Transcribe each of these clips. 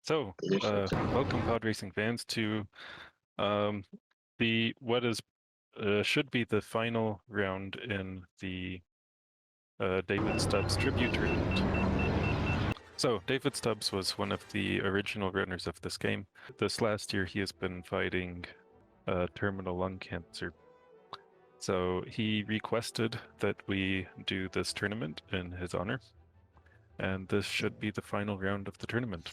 So, welcome pod racing fans to what is should be the final round in the David Stubbs Tribute Tournament. So, David Stubbs was one of the original runners of this game. This last year, he has been fighting terminal lung cancer. So, he requested that we do this tournament in his honor, and this should be the final round of the tournament.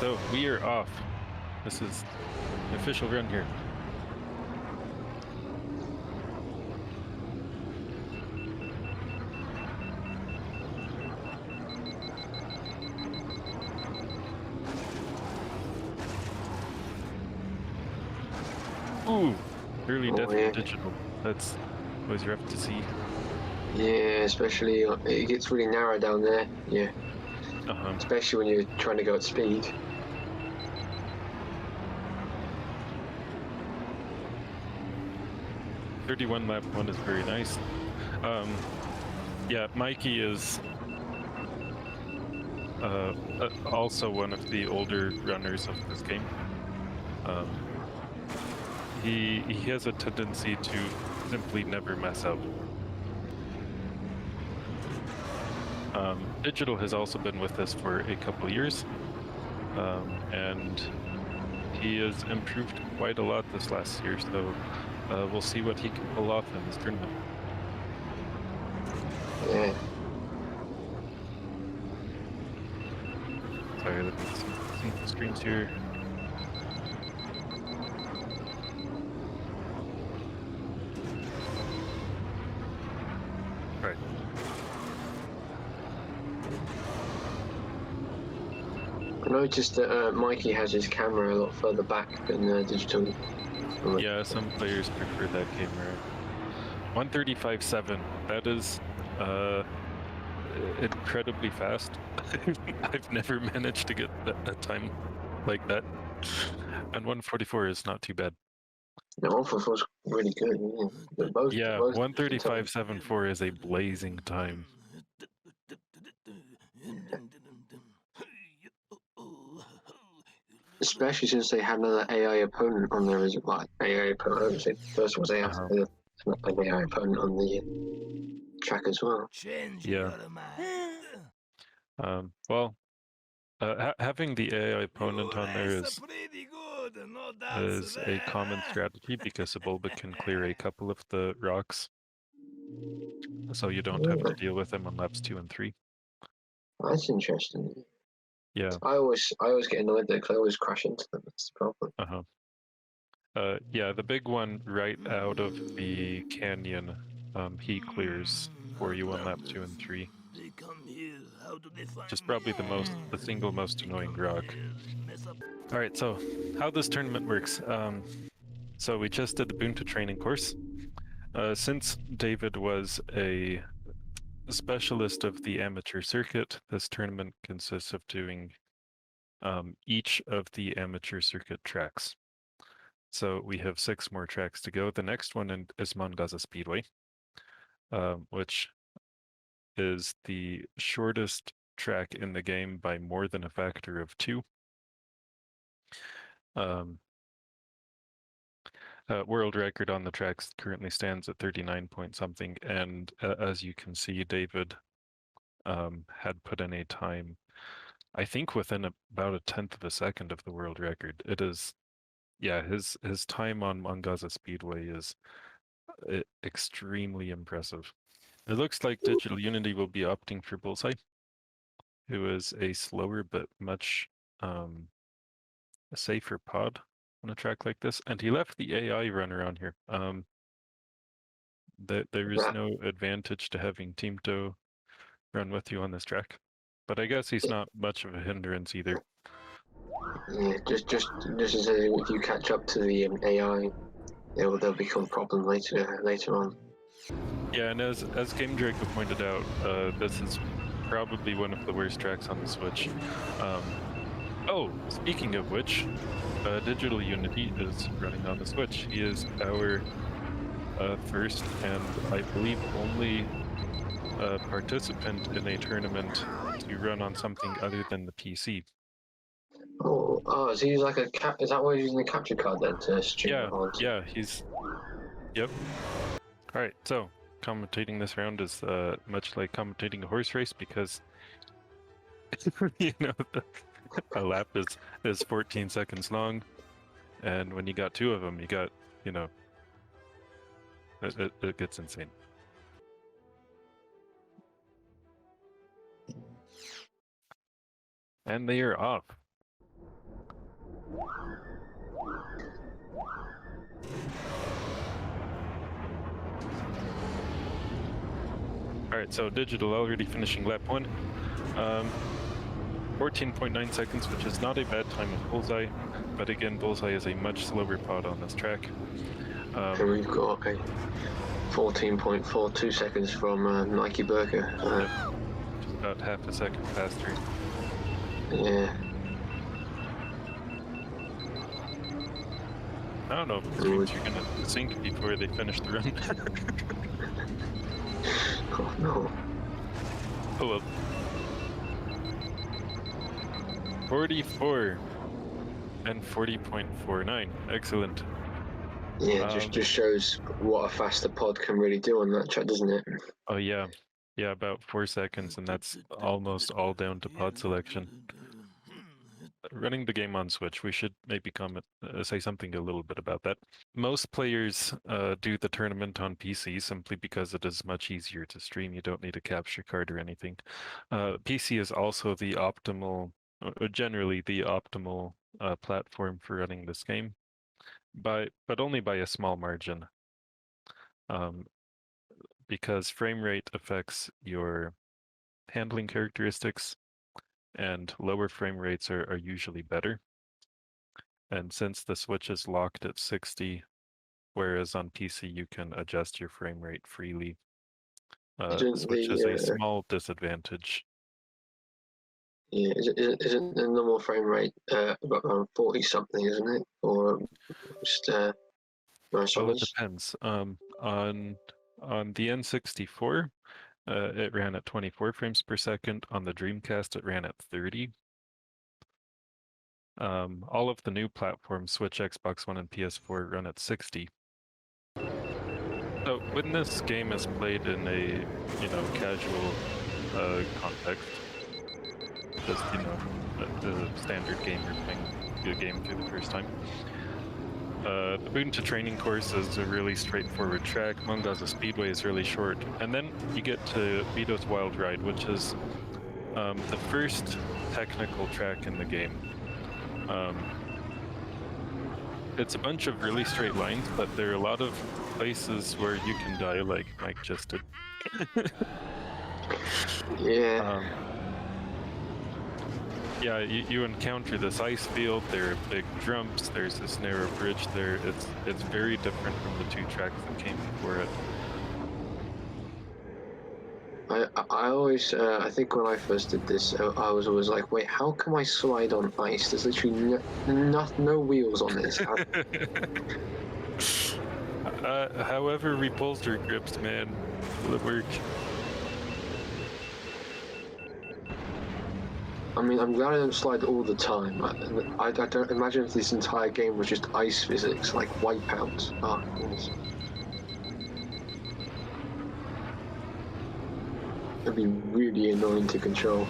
So we are off. This is the official run here. Ooh, early death from digital. That's always rough to see. Yeah, especially it gets really narrow down there. Yeah. Especially when you're trying to go at speed. .31 lap 1 is very nice. Yeah, Mikey is also one of the older runners of this game. He has a tendency to simply never mess up. Digital has also been with us for a couple years, and he has improved quite a lot this last year, so we'll see what he can pull off in this tournament. Yeah. Sorry, let me sync the screens here. Right. I noticed that Mikey has his camera a lot further back than digital. Yeah, some players prefer that camera. 135.7. That is incredibly fast. I've never managed to get a time like that. And 144 is not too bad. No, 144 is really good. Yeah, 135.74 is a blazing time. Especially since they had another AI opponent on there as well. AI opponent. First was AI, an AI opponent on the track as well. Yeah. Well, having the AI opponent on there is a common strategy because a Bulba can clear a couple of the rocks, so you don't have to deal with them on laps 2 and 3. That's interesting. Yeah. I always get annoyed there because I always crash into them. That's the problem. Yeah, the big one right out of the canyon, he clears for you on lap 2 and 3. Which is probably the single most annoying rock. All right, so how this tournament works. So we just did the Boonta training course. Since David was a specialist of the amateur circuit, this tournament consists of doing each of the amateur circuit tracks. So we have 6 more tracks to go. The next one is Mon Gazza Speedway, which is the shortest track in the game by more than a factor of 2. World record on the tracks currently stands at 39 point something, and as you can see, David had put in a time, I think within about 1/10 of a second of the world record. It is, yeah, his time on Mon Gazza Speedway is extremely impressive. It looks like DigitalUnity will be opting for Bullseye, who is a slower but much safer pod on a track like this, and he left the AI runner on here. There is no advantage to having Teamto run with you on this track, but I guess he's not much of a hindrance either. Yeah, just as if you catch up to the AI, they'll become a problem later on. Yeah, and as Game Draco pointed out, this is probably one of the worst tracks on the Switch. Oh, speaking of which, DigitalUnity is running on the Switch. He is our first, and I believe only participant in a tournament to run on something other than the PC. Oh, so he's like a cap. Is that why he's using the capture card then to stream it on? Yeah, yep. Alright, so commentating this round is much like commentating a horse race because a lap is 14 seconds long, and when you got two of them, you got, it gets insane. And they are off. Alright, so Digital already finishing lap 1. 14.9 seconds, which is not a bad time with Bullseye, but again, Bullseye is a much slower pod on this track. And we've got a 14.42 seconds from Mikeyburger. Just about half a second faster. Yeah. I don't know if the streams are gonna sink before they finish the run. Oh no. Oh well. 44 and 40.49. Excellent. Yeah, just shows what a faster pod can really do on that track, doesn't it? Oh yeah. Yeah, about 4 seconds, and that's almost all down to pod selection. Running the game on Switch, we should maybe say something a little bit about that. Most players do the tournament on PC simply because it is much easier to stream. You don't need a capture card or anything. PC is also the optimal, generally the optimal platform for running this game, but only by a small margin. Because frame rate affects your handling characteristics, and lower frame rates are usually better. And since the Switch is locked at 60, whereas on PC you can adjust your frame rate freely, Switch is a small disadvantage. Yeah, isn't the normal frame rate about around 40 something, isn't it? Or just Oh, it depends. On the N64, it ran at 24 frames per second. On the Dreamcast, it ran at 30. All of the new platforms, Switch, Xbox One, and PS4, run at 60. So when this game is played in a, casual context, just, the standard gamer playing the game through the first time, the Boonta training course is a really straightforward track. Mon Gazza Speedway is really short. And then you get to Beedo's Wild Ride, which is the first technical track in the game. It's a bunch of really straight lines, but there are a lot of places where you can die like Mike just did. Yeah. Yeah, you encounter this ice field, there are big jumps, there's this narrow bridge there. It's very different from the two tracks that came before it. I always, I think when I first did this, I was always like, wait, how can I slide on ice? There's literally no wheels on this. However, repulsor grips, man, will it work? I mean, I'm glad I don't slide all the time. I don't imagine if this entire game was just ice physics, like Wipeout. Oh, goodness. It'd be really annoying to control.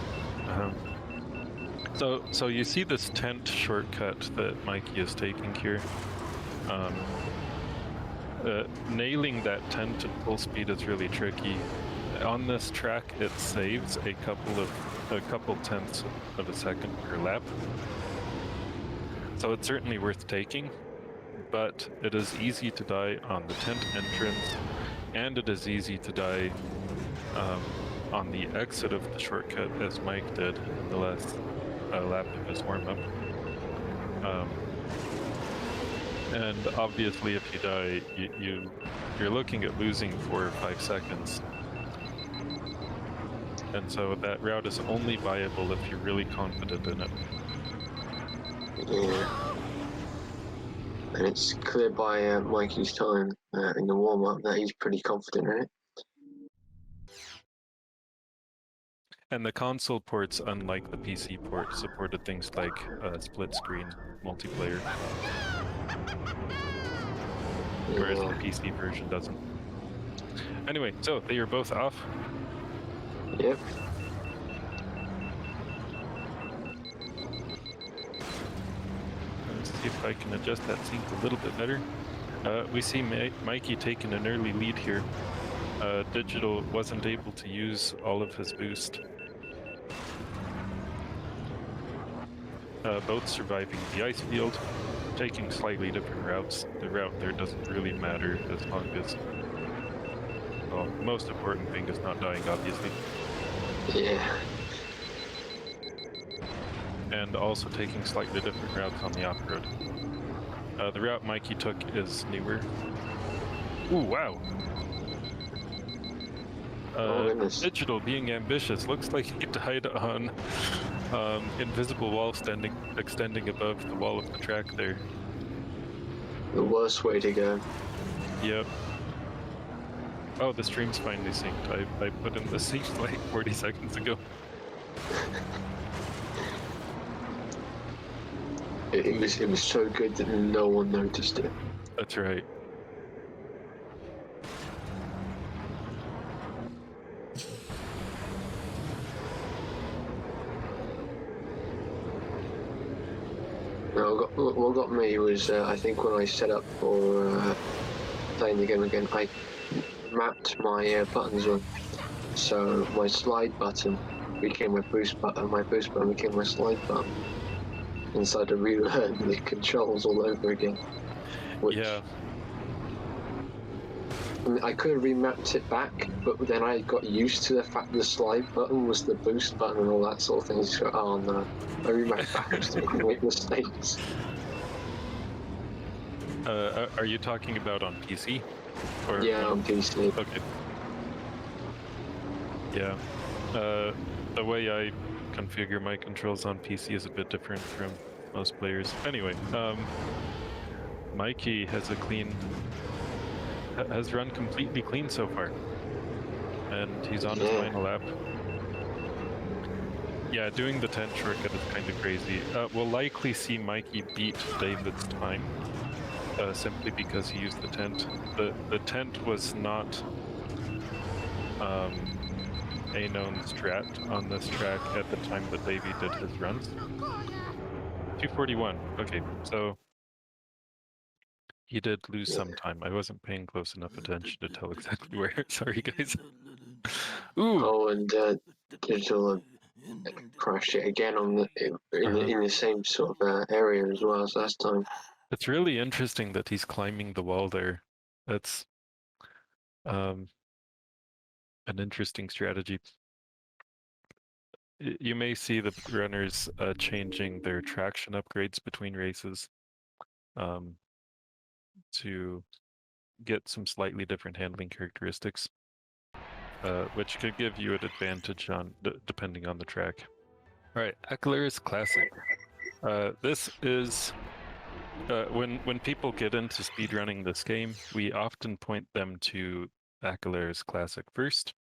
So you see this tent shortcut that Mikey is taking here. Nailing that tent at full speed is really tricky. On this track, it saves a couple tenths of a second per lap. So it's certainly worth taking, but it is easy to die on the tent entrance, and it is easy to die on the exit of the shortcut, as Mike did in the last lap of his warm-up. And obviously, if you die, you're looking at losing 4 or 5 seconds. And so that route is only viable if you're really confident in it. Yeah. and it's clear by Mikey's time in the warm-up that he's pretty confident in it. And the console ports, unlike the PC port, supported things like split screen multiplayer, whereas the PC version doesn't. Anyway, so they are both off. Yep. Let's see if I can adjust that sync a little bit better. We see Mikey taking an early lead here. Digital wasn't able to use all of his boost. Both surviving the ice field, taking slightly different routes. The route there doesn't really matter as long as... Well, the most important thing is not dying, obviously. Yeah. And also taking slightly different routes on the off-road. The route Mikey took is newer. Ooh, wow! Digital being ambitious. Looks like he died on invisible wall extending above the wall of the track there. The worst way to go. Yep. Oh, the stream's finally synced. I put in the sync like 40 seconds ago. It was so good that no one noticed it. That's right. No, what got me was I think when I set up for playing the game again, I mapped my buttons on. So my slide button became my boost button, my boost button became my slide button. And so I had to relearn the controls all over again. Which, yeah. I mean, I could have remapped it back, but then I got used to the fact the slide button was the boost button and all that sort of thing. Just go, oh no, I remapped back and still make mistakes. Are you talking about on PC? Or yeah, on PC. Okay. Yeah. The way I configure my controls on PC is a bit different from most players. Anyway, Mikey has run completely clean so far, and he's on his final lap. Yeah, doing the tent shortcut is kind of crazy. We'll likely see Mikey beat David's time, simply because he used the tent. The tent was not a known strat on this track at the time that Davey did his runs. 241. Okay, so he did lose some time. I wasn't paying close enough attention to tell exactly where. Sorry, guys. Ooh. Oh, and Digital crashed it again on the in the same sort of area as well as last time. It's really interesting that he's climbing the wall there. That's an interesting strategy. You may see the runners changing their traction upgrades between races to get some slightly different handling characteristics, which could give you an advantage on depending on the track. All right, Aquilaris Classic. This is when people get into speedrunning this game, we often point them to Aquilaris Classic first.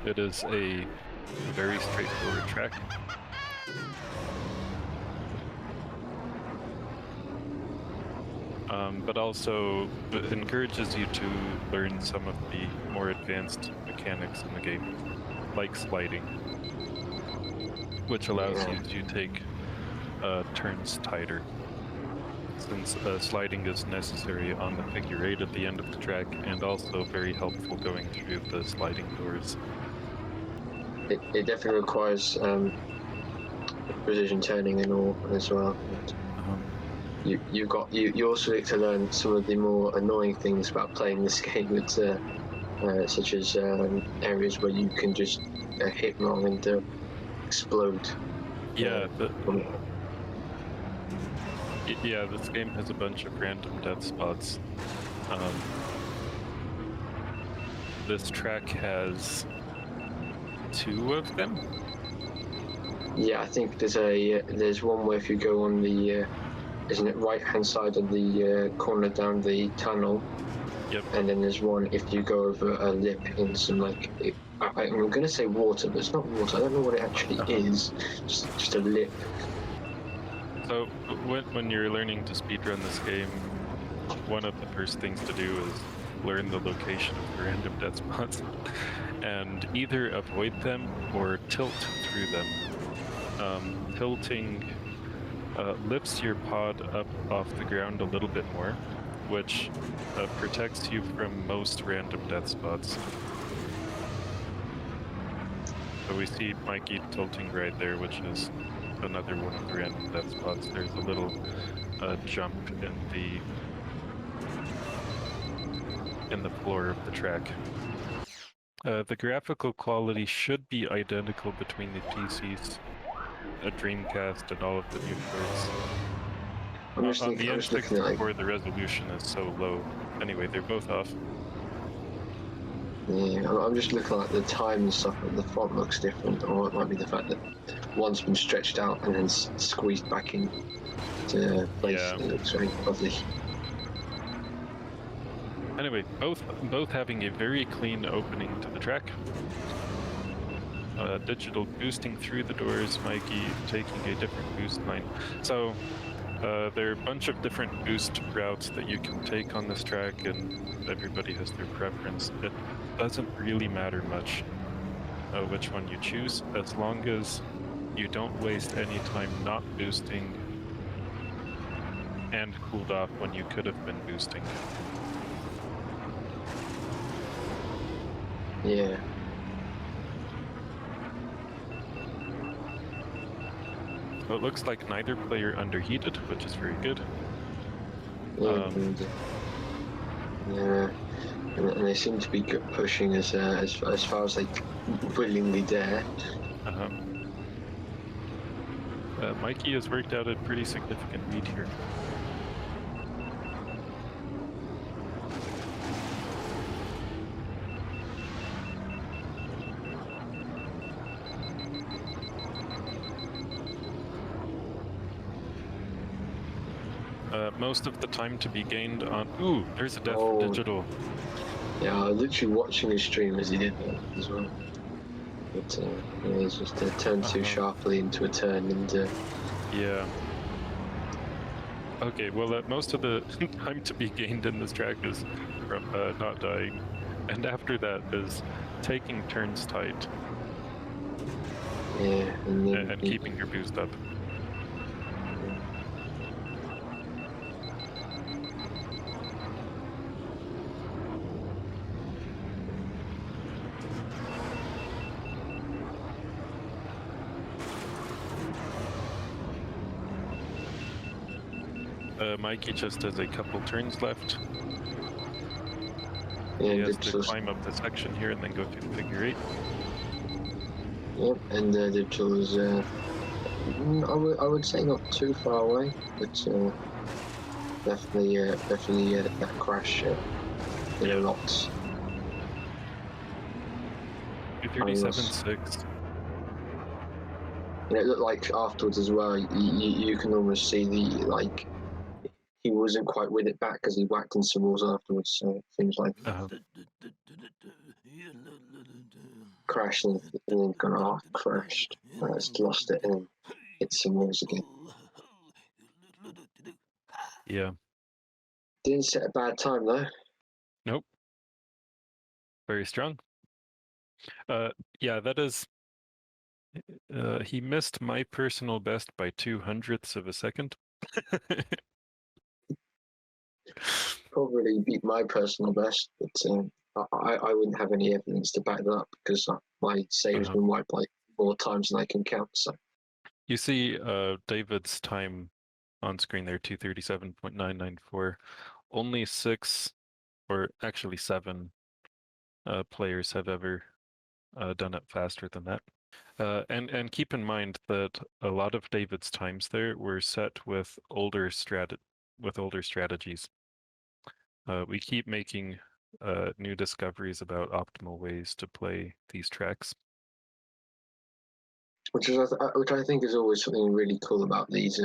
It is a very straightforward track. But also it encourages you to learn some of the more advanced mechanics in the game, like sliding, which allows you to take turns tighter, since sliding is necessary on the figure 8 at the end of the track, and also very helpful going through the sliding doors. It definitely requires precision turning and all as well. You also get to learn some of the more annoying things about playing this game, such as areas where you can just hit wrong and explode. Yeah. Yeah, this game has a bunch of random death spots. This track has 2 of them. Yeah, I think there's one where if you go on the isn't it right-hand side of the corner down the tunnel? Yep. And then there's one if you go over a lip in some I'm gonna say water, but it's not water. I don't know what it actually is. Just a lip. So when you're learning to speedrun this game, one of the first things to do is learn the location of the random death spots and either avoid them or tilt through them. Tilting lifts your pod up off the ground a little bit more, which protects you from most random death spots. So we see Mikey tilting right there, which is another one of the random death spots. There's a little jump in the floor of the track. The graphical quality should be identical between the PCs, a Dreamcast, and all of the new ports. On the N64, the resolution is so low. Anyway, they're both off. Yeah, I'm just looking at the time and stuff, but the font looks different, or it might be the fact that one's been stretched out and then squeezed back in to place. Yeah. It looks very lovely. Anyway, both having a very clean opening to the track. Digital boosting through the doors, Mikey taking a different boost line. So there are a bunch of different boost routes that you can take on this track, and everybody has their preference. It doesn't really matter much which one you choose, as long as you don't waste any time not boosting and cooled off when you could have been boosting. Yeah. So it looks like neither player underheated, which is very good. Yeah, and they seem to be pushing as far as they willingly dare. Mikey has worked out a pretty significant lead here. Most of the time to be gained on... Ooh, there's a death for Digital. Yeah, I was literally watching his stream as he did that as well. But yeah, he's just turned too sharply into a turn and... Yeah. Okay, well, most of the time to be gained in this track is from not dying. And after that is taking turns tight. Yeah, and keeping your boost up. Mikey just has a couple turns left. Yeah, he has to climb up the section here and then go through the figure 8. Yep, and Digital is, I would say not too far away, but definitely that crash did a lot. 237.6. And it looked like afterwards as well, you can almost see he wasn't quite with it back because he whacked in some walls afterwards, so it seems like crashed and then gone off, crashed, lost it and hit some walls again. Yeah. Didn't set a bad time though. Nope. Very strong. Yeah, that is... he missed my personal best by 0.02 of a second. Probably beat my personal best, but I wouldn't have any evidence to back that up because my save has been wiped like more times than I can count. So you see David's time on screen there, 237.994. Only 6, or actually 7 players have ever done it faster than that. And keep in mind that a lot of David's times there were set with older strategies. We keep making new discoveries about optimal ways to play these tracks. which I think is always something really cool about these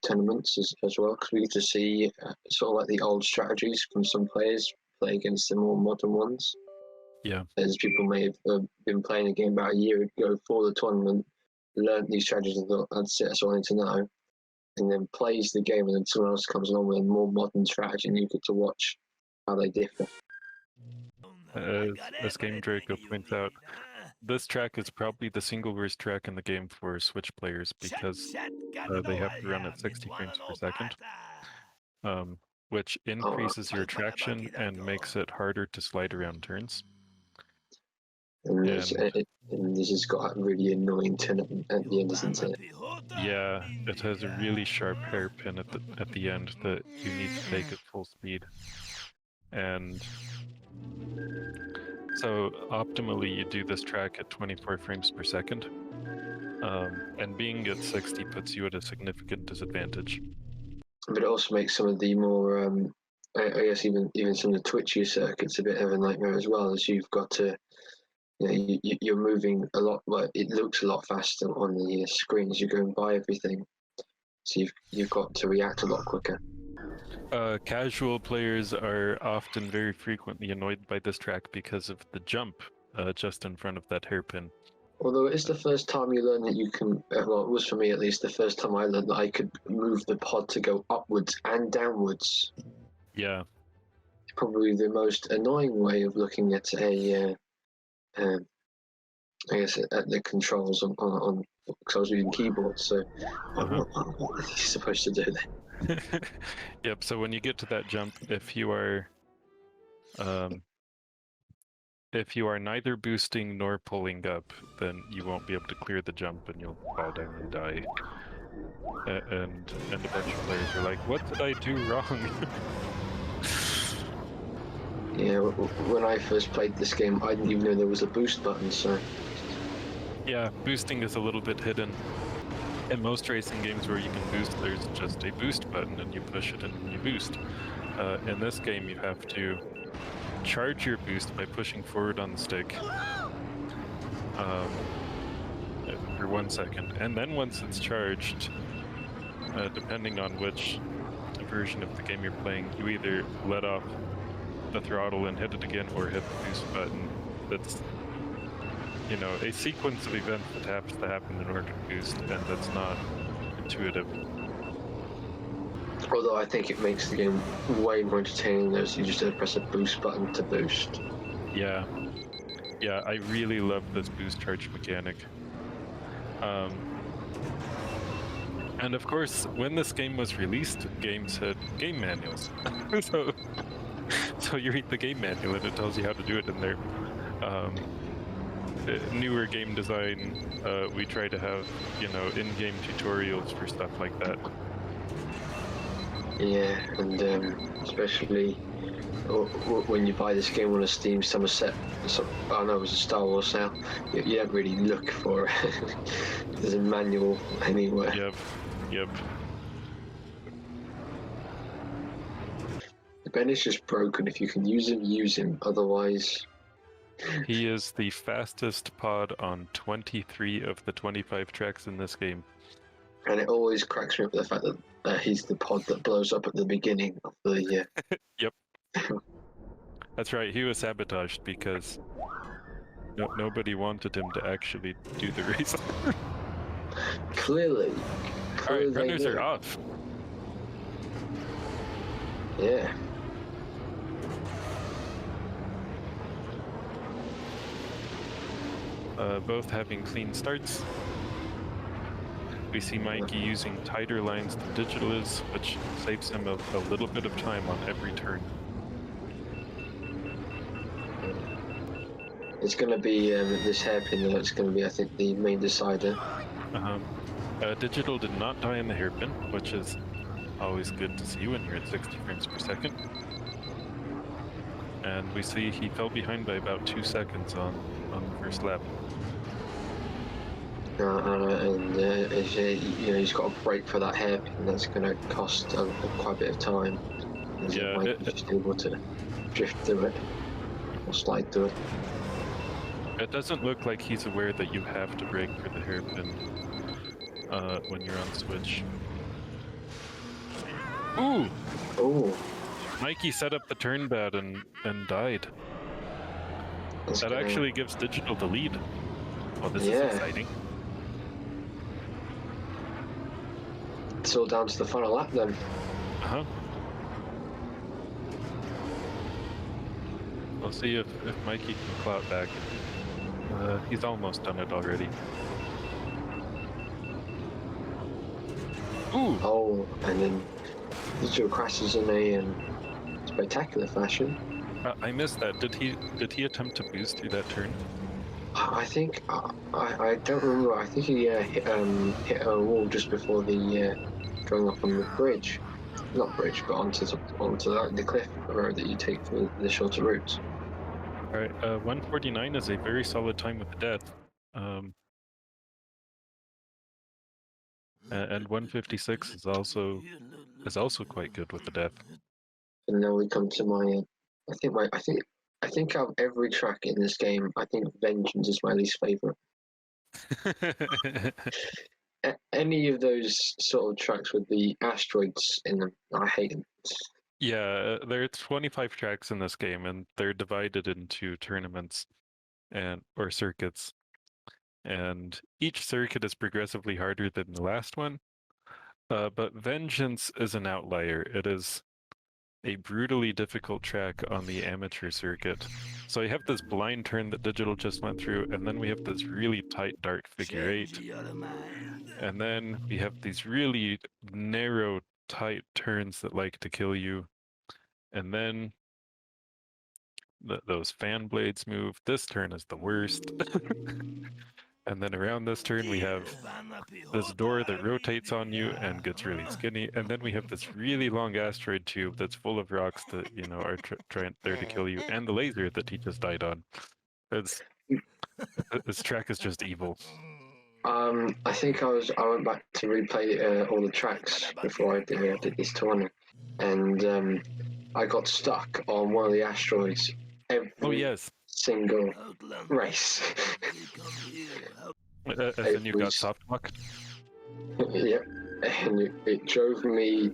tournaments as well, because we get to see sort of like the old strategies from some players play against the more modern ones. Yeah. As people may have been playing a game about a year ago for the tournament, learned these strategies and thought, that's it, that's all I need to know, and then plays the game, and then someone else comes along with a more modern strategy, and you get to watch how they differ. As Game Draco points out, this track is probably the single worst track in the game for Switch players because they have to run at 60 frames per second, which increases your traction and makes it harder to slide around turns. And this has got a really annoying turn at the end, isn't it? Yeah, it has a really sharp hairpin at the end that you need to take at full speed. And so optimally you do this track at 24 frames per second. And being at 60 puts you at a significant disadvantage. But it also makes some of the more, I guess even some of the twitchy circuits a bit of a nightmare as well, as you've got to, you're moving a lot. Well, it looks a lot faster on the screen as you're going by everything, so you've got to react a lot quicker. Casual players are often very frequently annoyed by this track because of the jump just in front of that hairpin. Although it is the first time you learn that you can, well, it was for me at least the first time I learned that I could move the pod to go upwards and downwards. Yeah. Probably the most annoying way of looking at I guess at the controls on because I was using keyboards, so what are you supposed to do then? Yep, so when you get to that jump, if you are neither boosting nor pulling up, then you won't be able to clear the jump and you'll fall down and die. And a bunch of players are like, what did I do wrong? Yeah, when I first played this game, I didn't even know there was a boost button, so... Yeah, boosting is a little bit hidden. In most racing games where you can boost, there's just a boost button and you push it and you boost. In this game, you have to charge your boost by pushing forward on the stick for 1 second, and then once it's charged, depending on which version of the game you're playing, you either let off the throttle and hit it again or hit the boost button. That's, a sequence of events that has to happen in order to boost, and that's not intuitive. Although I think it makes the game way more entertaining as you just press a boost button to boost. Yeah, I really love this boost charge mechanic. And of course, when this game was released, games had game manuals. So you read the game manual and it tells you how to do it in there. Newer game design, we try to have, in-game tutorials for stuff like that. Yeah, and especially when you buy this game on a Steam Summer Set, I know it was a Star Wars sale, you don't really look for it. There's a manual anywhere. Yep. Ben is just broken. If you can use him, use him. Otherwise... He is the fastest pod on 23 of the 25 tracks in this game. And it always cracks me up the fact that he's the pod that blows up at the beginning of the... Yep. That's right, he was sabotaged because nobody wanted him to actually do the race. Clearly. Alright, runners are off. Yeah. Both having clean starts. We see Mikey using tighter lines than Digital is, which saves him a little bit of time on every turn. It's going to be this hairpin, it's going to be, I think, the main decider. Digital did not die in the hairpin, which is always good to see when you're at 60 frames per second. And we see he fell behind by about 2 seconds on the first lap. He's got a break for that hairpin. That's going to cost quite a bit of time. Yeah, just able to drift through it or slide through it. It doesn't look like he's aware that you have to brake for the hairpin when you're on switch. Ooh! Oh, Mikey set up the turn bad and died. that's That gonna- actually gives Digital the lead. Oh, this Yeah. is exciting. It's all down to the final lap then. Uh-huh. We'll see if Mikey can claw it back. He's almost done it already. Ooh! Oh, and then Digital crashes in a spectacular fashion. I missed that. Did he attempt to boost through that turn? I think I don't remember. I think he hit a wall just before the going up on the bridge, not bridge, but onto the cliff road that you take for the shorter routes. All right, 149 is a very solid time with the death, and 156 is also quite good with the death. And now we come to my. I think out of every track in this game, I think Vengeance is my least favorite. Any of those sort of tracks with the asteroids in them, I hate them. Yeah, there are 25 tracks in this game, and they're divided into tournaments or circuits. And each circuit is progressively harder than the last one. But Vengeance is an outlier. It is a brutally difficult track on the amateur circuit. So you have this blind turn that Digital just went through, and then we have this really tight dark figure 8. And then we have these really narrow, tight turns that like to kill you. And then those fan blades move. This turn is the worst. And then around this turn we have this door that rotates on you and gets really skinny. And then we have this really long asteroid tube that's full of rocks that, are trying there to kill you. And the laser that he just died on. This track is just evil. I think I went back to replay all the tracks before I did this tournament, and I got stuck on one of the asteroids every single race. As in you got soft luck? Yep, and it drove me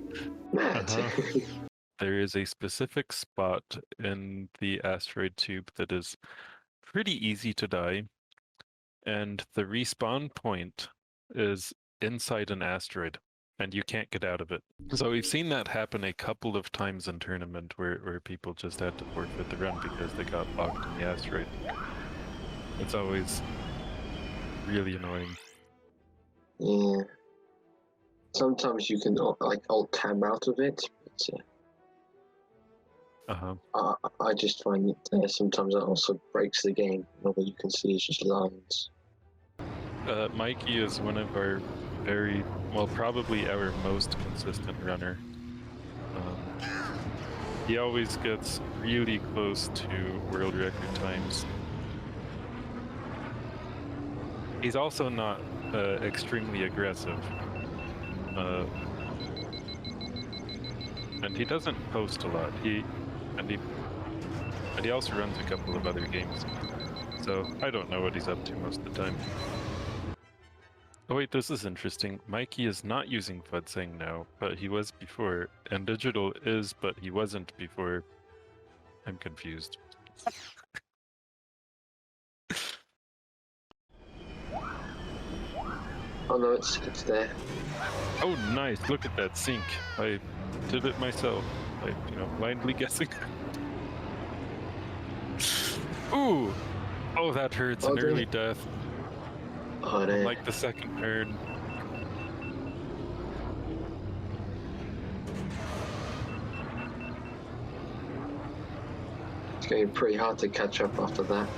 mad. There is a specific spot in the asteroid tube that is pretty easy to die, and the respawn point is inside an asteroid, and you can't get out of it. So we've seen that happen a couple of times in tournament where people just had to forfeit the run because they got locked in the asteroid. It's always really annoying. Yeah. Sometimes you can alt tab out of it, but I just find that sometimes that also breaks the game. All you can see is just lines. Mikey is one of our probably our most consistent runner. He always gets really close to world record times. He's also not extremely aggressive. And he doesn't post a lot. He also runs a couple of other games. So I don't know what he's up to most of the time. Oh wait, this is interesting. Mikey is not using Fudsang now, but he was before. And Digital is, but he wasn't before. I'm confused. Oh no, it's there. Oh nice, look at that sync. I did it myself. Blindly guessing. Ooh! Oh, that hurts. An early death. Oh, no. Like the second turn. It's getting pretty hard to catch up after that.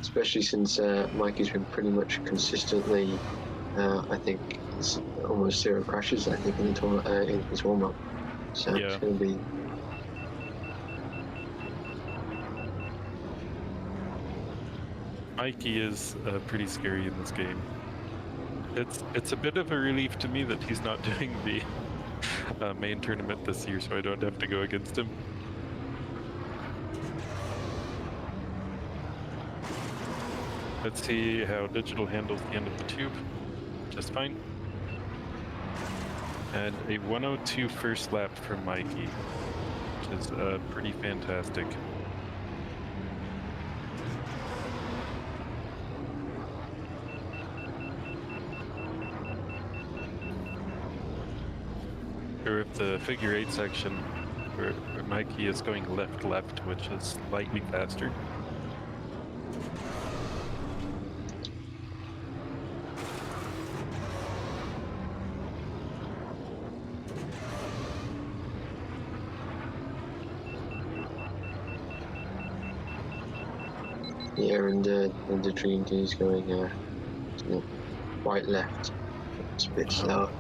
Especially since Mikey's been pretty much consistently, I think, it's almost 0 crashes, I think, in his warm-up. So it's going to be... Mikey is pretty scary in this game. It's a bit of a relief to me that he's not doing the main tournament this year, so I don't have to go against him. Let's see how digital handles the end of the tube. Just fine. And a 102 first lap from Mikey, which is pretty fantastic. Or if the figure 8 section, where Mikey is going left, which is slightly faster. Yeah, and the Dream D is going right left. It's a bit slower.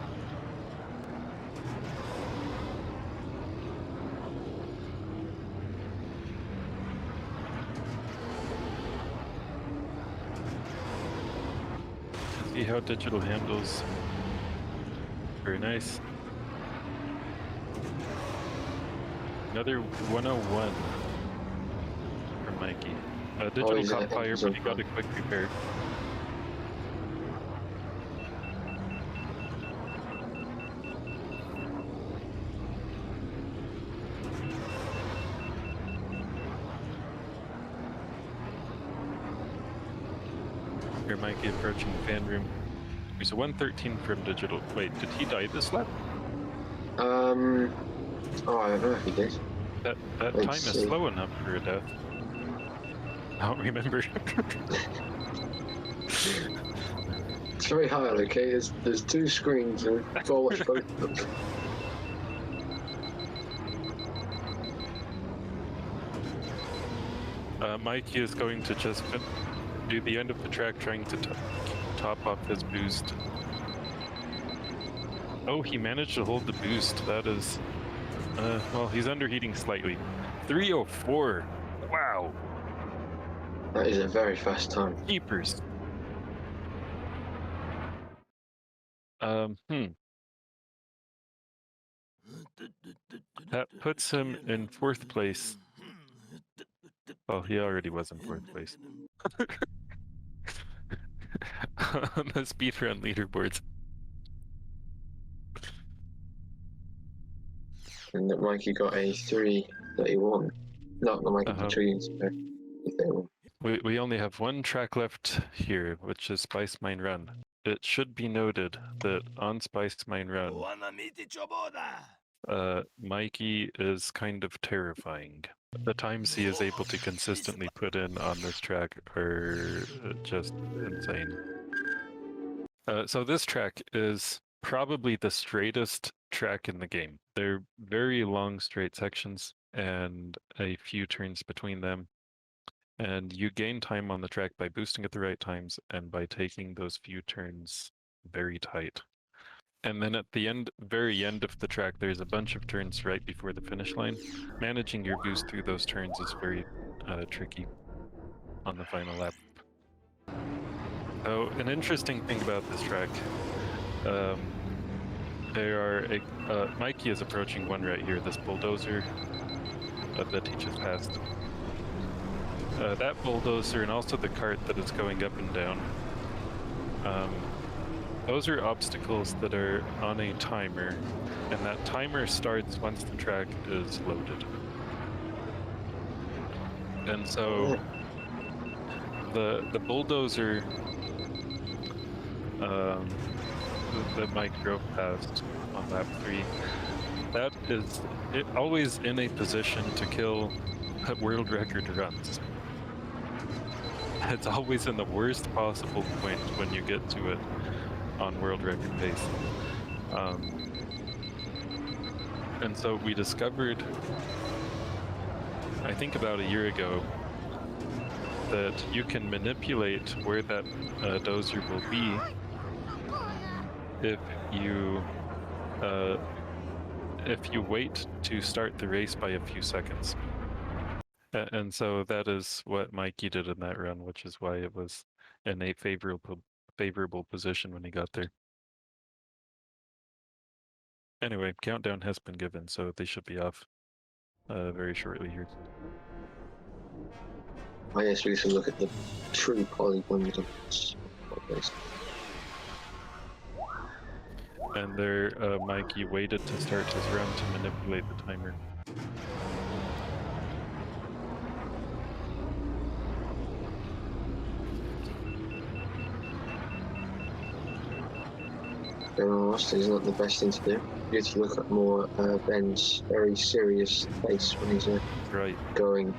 See how digital handles. Very nice. Another 101 from Mikey. Digital caught fire, but he got a quick repair. Here, Mikey approaching the fan room. There's a 113 from digital. Wait, did he die this lap? Oh, I don't know if he did. That time is slow enough for a death. I don't remember. It's very hard, okay? There's two screens and we've got to watch both of them. Mikey is going to just do the end of the track trying to top off his boost. Oh, he managed to hold the boost. That is... well, he's underheating slightly. 304! Wow! That is a very fast time. Keepers. That puts him in 4th place. Well, he already was in 4th place. On the speedrun leaderboards. And that Mikey got a 331. Not the Mikey Trees, but 331. We only have one track left here, which is Spice Mine Run. It should be noted that on Spice Mine Run, Mikey is kind of terrifying. The times he is able to consistently put in on this track are just insane. So this track is probably the straightest track in the game. They're very long straight sections and a few turns between them. And you gain time on the track by boosting at the right times and by taking those few turns very tight. And then at the very end of the track, there's a bunch of turns right before the finish line. Managing your boost through those turns is very tricky on the final lap. So an interesting thing about this track, Mikey is approaching one right here, this bulldozer that he just passed. That bulldozer and also the cart that is going up and down. Those are obstacles that are on a timer, and that timer starts once the track is loaded. And so the bulldozer that Mike drove past on lap 3, that is always in a position to kill world record runs. It's always in the worst possible point when you get to it on world record pace. And so we discovered, I think about a year ago, that you can manipulate where that dozer will be if you wait to start the race by a few seconds. And so that is what Mikey did in that run, which is why it was in a favorable position when he got there. Anyway, countdown has been given, so they should be off very shortly here. I guess we can look at the true polygons of this. And there, Mikey waited to start his round to manipulate the timer. Honestly, is not the best thing to do. You have to look at more Ben's very serious face when he's Right. going.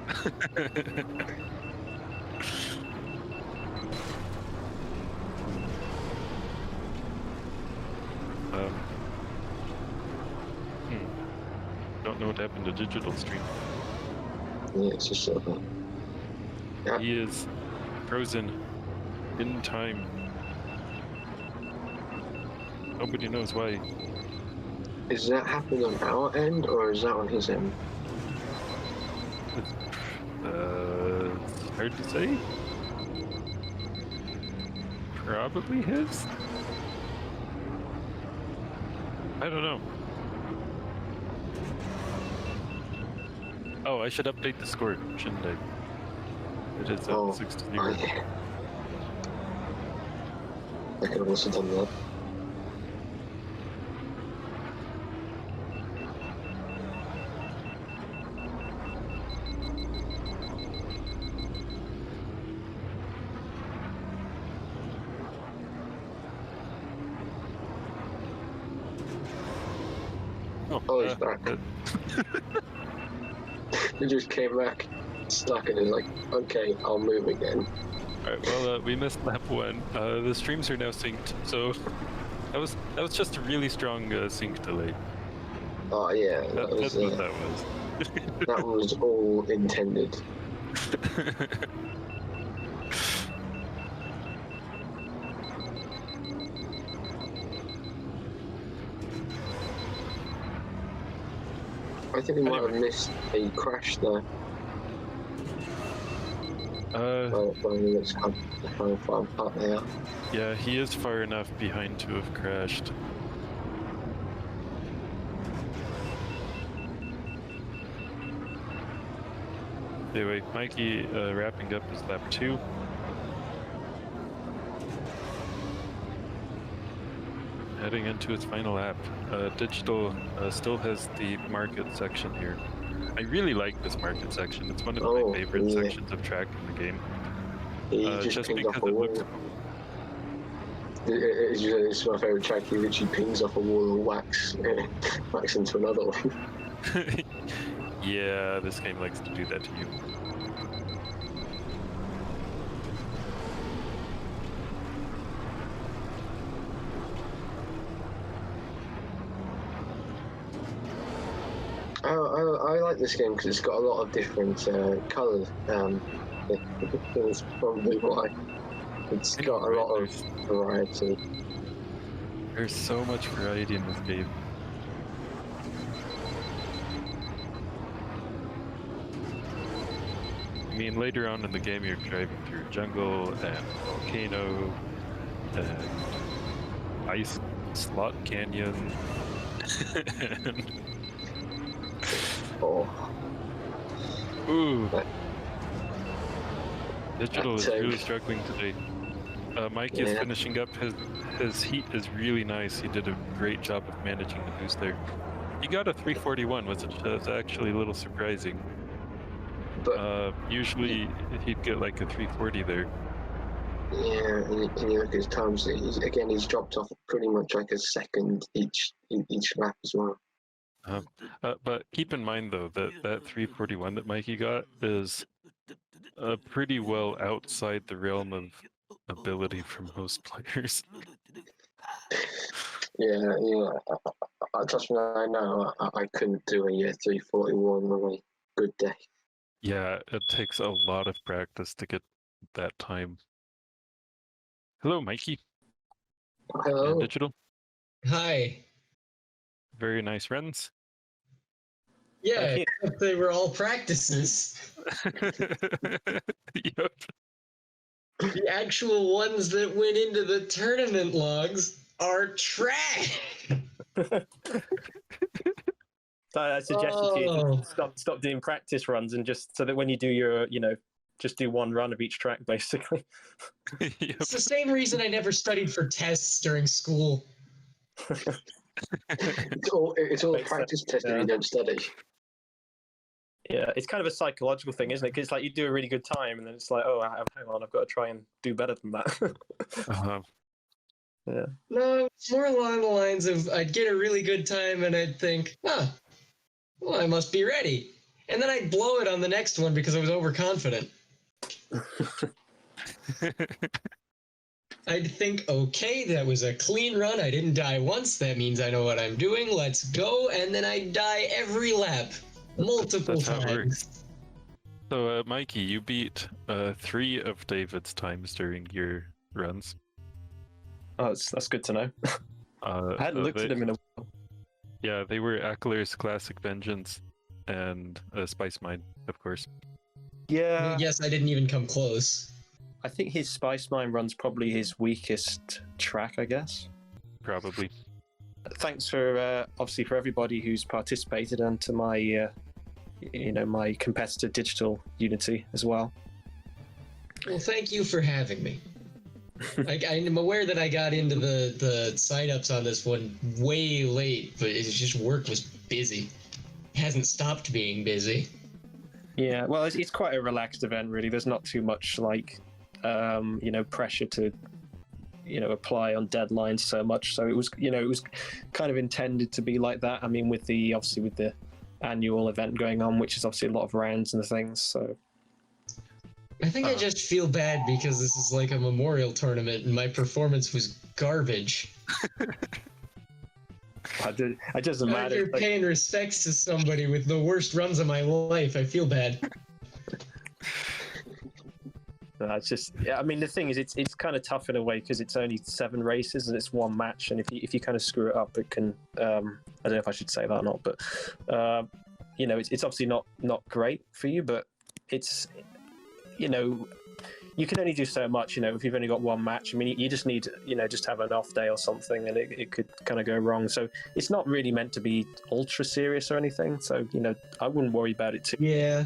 Don't know what happened to digital stream. Yeah, it's just sort of. Yeah. He is frozen in time. Nobody knows why. Is that happening on our end or is that on his end? It's hard to say. Probably his? I don't know. Oh, I should update the score, shouldn't I? It is 6-0. I could have also done that. Oh, he's back. He just came back, stuck, and he's like, okay, I'll move again. Alright, well, we missed lap 1. The streams are now synced, so that was just a really strong sync delay. Oh yeah, That's what that was. That was all intended. I think we might have missed a crash there. Let's have how far apart they are. Yeah, he is far enough behind to have crashed. Anyway, Mikey wrapping up his lap 2. Heading into its final lap. Digital still has the market section here. I really like this market section. It's one of my favorite sections of track in the game. Just because it looks... It's my favourite track. He literally pings off a wall of wax, wax into another one. Yeah, this game likes to do that to you. I like this game because it's got a lot of different colours. That's probably why. It's got a lot of variety. There's so much variety in this game. I mean, later on in the game, you're driving through jungle and volcano and ice slot canyon. Oh. Ooh. Digital is really struggling today. Mike is finishing up. His heat is really nice. He did a great job of managing the boost there. He got a 341, which is actually a little surprising. But usually he'd get like a 340 there. Yeah, and you look at his times. He's dropped off pretty much like a second each lap as well. But keep in mind though that 341 that Mikey got is pretty well outside the realm of ability for most players. Yeah, trust me, I know I couldn't do a 341 on a good day. Yeah, it takes a lot of practice to get that time. Hello, Mikey. Hello. And Digital. Hi. Very nice runs. Yeah, they were all practices. Yep. The actual ones that went into the tournament logs are trash. So I suggest you to stop doing practice runs and just so that when you do your, just do one run of each track, basically. Yep. It's the same reason I never studied for tests during school. It's all a Makes practice sense, test if yeah. you don't study. Yeah, it's kind of a psychological thing, isn't it? Because like you do a really good time, and then it's like, oh, hang on, I've got to try and do better than that. Uh-huh. Yeah. No, more along the lines of I'd get a really good time and I'd think, well, I must be ready. And then I'd blow it on the next one because I was overconfident. I'd think, okay, that was a clean run. I didn't die once. That means I know what I'm doing. Let's go. And then I'd die every lap, multiple That's how it times. works. So, Mikey, you beat 3 of David's times during your runs. Oh, that's good to know. I hadn't looked at him in a while. Yeah, they were Aquilaris Classic Vengeance and Spice Mine, of course. Yeah, Yes, I didn't even come close. I think his Spice Mine run's probably his weakest track, I guess. Probably. Thanks for obviously for everybody who's participated, and to my my competitor DigitalUnity as well. Well, thank you for having me. I'm aware that I got into the sign-ups on this one way late, but it's just work was busy. It hasn't stopped being busy. Yeah, well, it's quite a relaxed event, really. There's not too much pressure to apply on deadlines so much. So it was kind of intended to be like that. I mean, with the annual event going on, which is obviously a lot of rounds and things. So I think I just feel bad because this is like a memorial tournament and my performance was garbage. It doesn't matter. If you're paying respects to somebody with the worst runs of my life, I feel bad. It's just, I mean, the thing is, it's kind of tough in a way because it's only 7 races and it's one match, and if you kind of screw it up, it can. I don't know if I should say that or not, but it's obviously not great for you, but it's you can only do so much. If you've only got one match, I mean, you just need just have an off day or something, and it could kind of go wrong. So it's not really meant to be ultra serious or anything. So I wouldn't worry about it too. Yeah.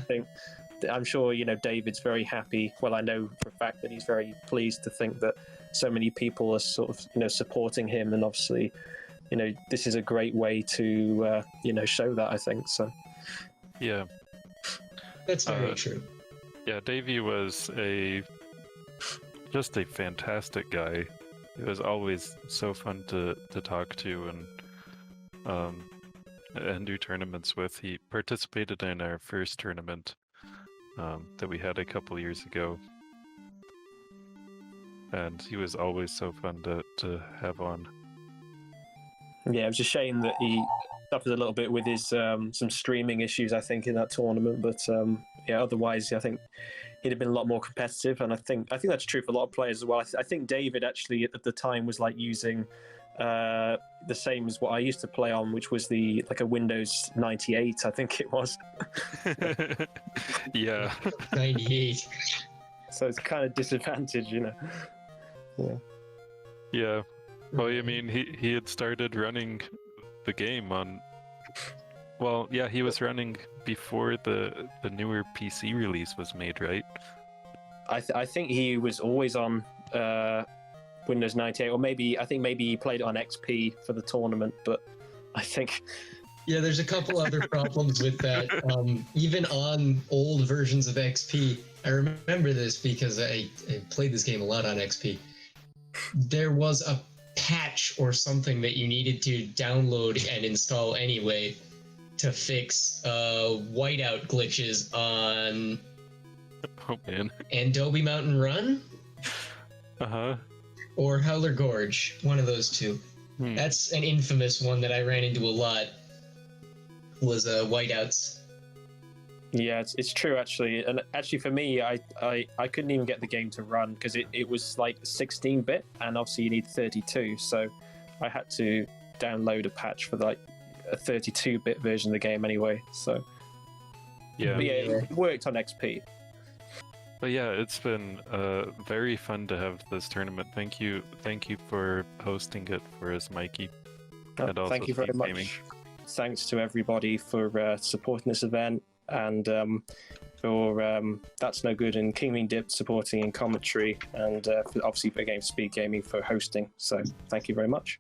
I'm sure David's very happy. Well, I know for a fact that he's very pleased to think that so many people are sort of supporting him, and obviously this is a great way to show that, I think so. Yeah, That's very true. Yeah, Davey was just a fantastic guy. It was always so fun to talk to and do tournaments with. He participated in our first tournament that we had a couple years ago, and he was always so fun to have on. Yeah, it was a shame that he suffered a little bit with his some streaming issues, I think, in that tournament. But otherwise, I think he'd have been a lot more competitive, and I think that's true for a lot of players as well. I think David actually at the time was like using the same as what I used to play on, which was like a Windows 98, I think it was. Yeah. 98. So it's kind of disadvantage, Yeah. Yeah. Well, I mean, he had started running the game on. Well, yeah, he was running before the newer PC release was made, right? I think he was always on Windows 98, or maybe he played it on XP for the tournament, but I think. Yeah, there's a couple other problems with that. Even on old versions of XP, I remember this because I played this game a lot on XP. There was a patch or something that you needed to download and install anyway to fix whiteout glitches on Adobe Mountain Run? Uh-huh. Or Howler Gorge, one of those two. That's an infamous one that I ran into a lot, was whiteouts. Yeah, it's true actually, and actually for me, I couldn't even get the game to run because it was like 16-bit, and obviously you need 32, so I had to download a patch for like a 32-bit version of the game anyway. So yeah, it worked on XP. But yeah, it's been very fun to have this tournament. Thank you for hosting it for us, Mikey. And also thank you very much. Gaming. Thanks to everybody for supporting this event. And for That's No Good and kingbeandip supporting in commentary, and obviously again Speed Gaming for hosting. So thank you very much.